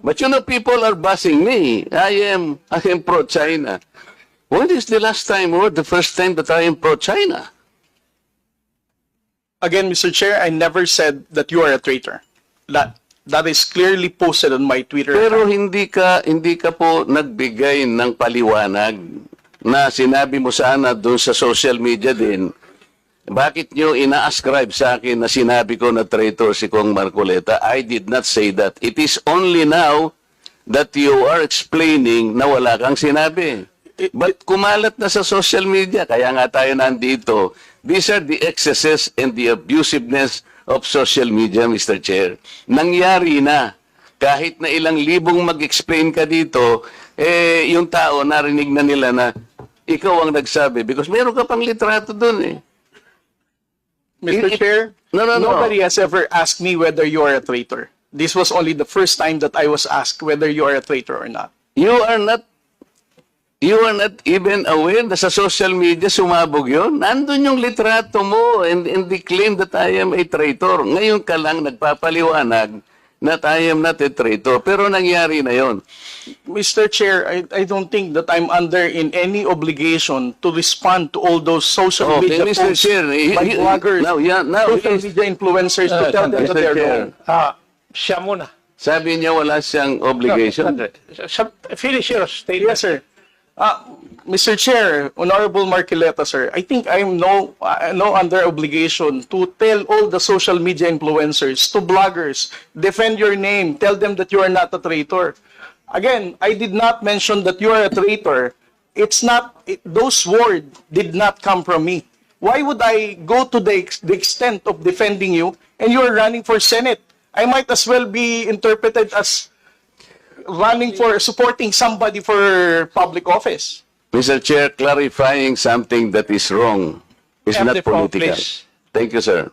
But you know, people are buzzing me. I am pro-China. When is the last time or the first time that I am pro-China? Again, Mr. Chair, I never said that you are a traitor. That is clearly posted on my Twitter Pero account. hindi ka po nagbigay ng paliwanag na sinabi mo sana doon sa social media din. Bakit nyo ina-ascribe sa akin na sinabi ko na traitor si Kong Marcoleta? I did not say that. It is only now that you are explaining na wala kang sinabi. But kumalat na sa social media, kaya nga tayo nandito. These are the excesses and the abusiveness of social media, Mr. Chair. Nangyari na. Kahit na ilang libong mag-explain ka dito, yung tao narinig na nila na ikaw ang nagsabi. Because meron ka pang litrato dun eh. Mr. Chair, No. nobody has ever asked me whether you are a traitor. This was only the first time that I was asked whether you are a traitor or not. You are not even aware na sa social media sumabog yun. Nandun yung litrato mo and the claim that I am a traitor. Ngayon ka lang nagpapaliwanag that I am not a traitor. Pero nangyari na yon. Mr. Chair, I don't think that I'm under in any obligation to respond to all those social Okay, media Mr. posts Chair, by bloggers, now social media influencers to tell them that Mr. they're Chair, wrong. Siya muna. sabi niya wala siyang obligation. Finish your statement. Yes, sir. Mr. Chair, Honorable Marcoleta, sir, I think I'm no under obligation to tell all the social media influencers, to bloggers, defend your name, tell them that you are not a traitor. Again, I did not mention that you are a traitor. Those words did not come from me. Why would I go to the extent of defending you and you are running for Senate? I might as well be interpreted as running for supporting somebody for public office. Mr. Chair, clarifying something that is wrong is Have not the floor, political. please. Thank you, sir.